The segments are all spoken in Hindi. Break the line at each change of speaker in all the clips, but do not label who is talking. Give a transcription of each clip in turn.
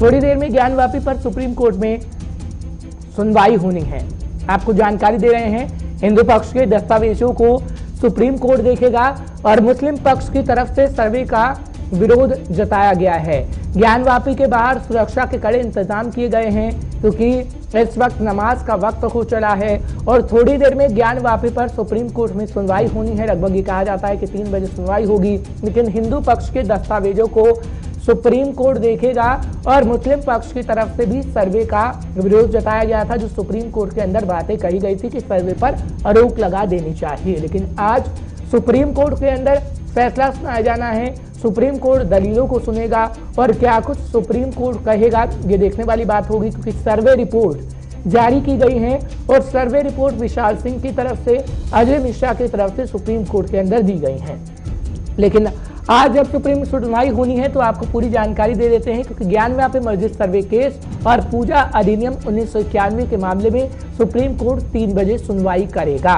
थोड़ी देर में ज्ञानवापी पर सुप्रीम कोर्ट में सुनवाई होनी है। आपको जानकारी दे रहे हैं, हिंदू पक्ष के दस्तावेजों को सुप्रीम कोर्ट देखेगा और मुस्लिम पक्ष की तरफ से सर्वे का विरोध जताया गया है। ज्ञानवापी के बाहर सुरक्षा के कड़े इंतजाम किए गए हैं क्योंकि इस वक्त नमाज का वक्त हो चला है और थोड़ी देर में ज्ञानवापी पर सुप्रीम कोर्ट में सुनवाई होनी है। लगभग ये कहा जाता है कि 3 बजे सुनवाई होगी, लेकिन हिंदू पक्ष के दस्तावेजों को सुप्रीम कोर्ट देखेगा और मुस्लिम पक्ष की तरफ से भी सर्वे का विरोध जताया गया था। जो सुप्रीम कोर्ट के अंदर बातें कही गई थी कि सर्वे पर रोक लगा देनी चाहिए, लेकिन आज सुप्रीम कोर्ट के अंदर फैसला सुनाया जाना है। सुप्रीम कोर्ट दलीलों को सुनेगा और क्या कुछ सुप्रीम कोर्ट कहेगा ये देखने वाली बात होगी, क्योंकि सर्वे रिपोर्ट जारी की गई है और सर्वे रिपोर्ट विशाल सिंह की तरफ से, अजय मिश्रा की तरफ से सुप्रीम कोर्ट के अंदर दी गई है। लेकिन आज जब सुप्रीम सुनवाई होनी है तो आपको पूरी जानकारी दे देते हैं, क्योंकि ज्ञानवापी मस्जिद सर्वे केस और पूजा अधिनियम 1991 के मामले में सुप्रीम कोर्ट 3 बजे सुनवाई करेगा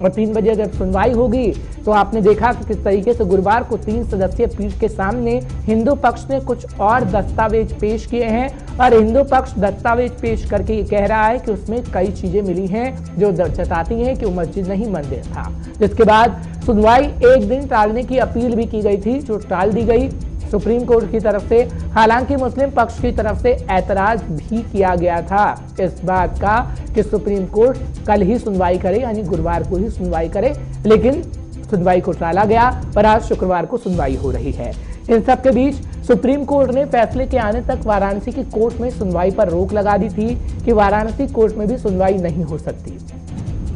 और 3 बजे अगर सुनवाई होगी तो आपने देखा कि किस तरीके से गुरुवार को 3 सदस्यीय पीठ के सामने हिंदू पक्ष ने कुछ और दस्तावेज पेश किए हैं और हिंदू पक्ष दस्तावेज पेश करके ये कह रहा है कि उसमें कई चीजें मिली हैं जो जताती हैं कि वो मस्जिद नहीं मंदिर था। जिसके बाद सुनवाई एक दिन टालने की अपील भी की गई थी, जो टाल दी गई सुप्रीम कोर्ट की तरफ से। हालांकि मुस्लिम पक्ष की तरफ से ऐतराज भी किया गया था इस बात का कि सुप्रीम कोर्ट कल ही सुनवाई करे, यानी गुरुवार को ही सुनवाई करे, लेकिन सुनवाई को टाला गया और आज शुक्रवार को सुनवाई हो रही है। इन सब के बीच सुप्रीम कोर्ट ने फैसले के आने तक वाराणसी की कोर्ट में सुनवाई पर रोक लगा दी थी कि वाराणसी कोर्ट में भी सुनवाई नहीं हो सकती।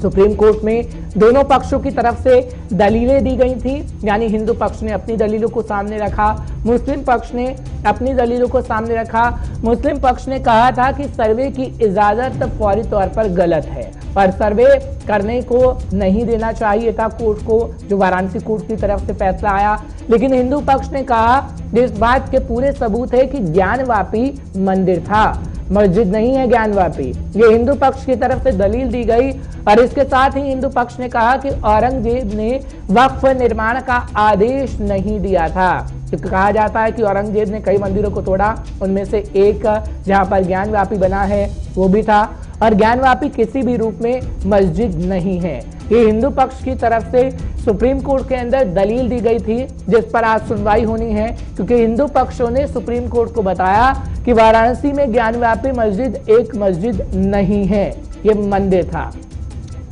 सुप्रीम कोर्ट में दोनों पक्षों की तरफ से दलीलें दी गई थी, यानी हिंदू पक्ष ने अपनी दलीलों को सामने रखा, मुस्लिम पक्ष ने अपनी दलीलों को सामने रखा। मुस्लिम पक्ष ने कहा था कि सर्वे की इजाजत फौरी तौर पर गलत है और सर्वे करने को नहीं देना चाहिए था कोर्ट को, जो वाराणसी कोर्ट की तरफ से फैसला आया। लेकिन हिंदू पक्ष ने कहा कि इस बात के पूरे सबूत है कि ज्ञानवापी मंदिर था, मस्जिद नहीं है ज्ञानवापी। ये हिंदू पक्ष की तरफ से दलील दी गई और इसके साथ ही हिंदू पक्ष ने कहा कि औरंगजेब ने वक्फ निर्माण का आदेश नहीं दिया था, क्योंकि कहा जाता है कि औरंगजेब ने कई मंदिरों को तोड़ा, उनमें से एक जहां पर ज्ञानवापी बना है वो भी था, और ज्ञानवापी किसी भी रूप में मस्जिद नहीं है। ये हिंदू पक्ष की तरफ से सुप्रीम कोर्ट के अंदर दलील दी गई थी, जिस पर आज सुनवाई होनी है, क्योंकि हिंदू पक्षों ने सुप्रीम कोर्ट को बताया कि वाराणसी में ज्ञानवापी मस्जिद एक मस्जिद नहीं है, ये मंदिर था।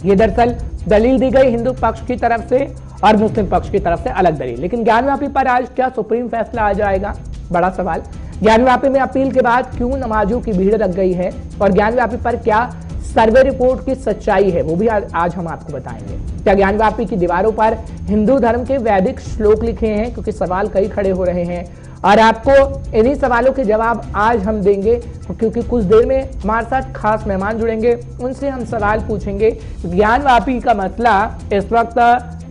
ये दरअसल दलील दी गई हिंदू पक्ष की तरफ से और मुस्लिम पक्ष की तरफ से अलग दलील। लेकिन ज्ञानवापी पर आज क्या सुप्रीम फैसला आ जाएगा, बड़ा सवाल। ज्ञानवापी में अपील के बाद क्यों नमाजियों की भीड़ लग गई है और ज्ञानवापी पर क्या सर्वे रिपोर्ट की सच्चाई है, वो भी आज हम आपको बताएंगे। क्या ज्ञानवापी की दीवारों पर हिंदू धर्म के वैदिक श्लोक लिखे हैं, क्योंकि सवाल कई खड़े हो रहे हैं और आपको इन्हीं सवालों के जवाब आज हम देंगे, क्योंकि कुछ देर में हमारे साथ खास मेहमान जुड़ेंगे, उनसे हम सवाल पूछेंगे। ज्ञानवापी का मसला इस वक्त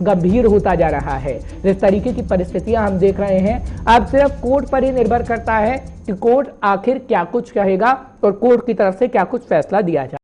गंभीर होता जा रहा है। जिस तरीके की परिस्थितियां हम देख रहे हैं, अब सिर्फ कोर्ट पर ही निर्भर करता है कि कोर्ट आखिर क्या कुछ कहेगा और कोर्ट की तरफ से क्या कुछ फैसला दिया जाए।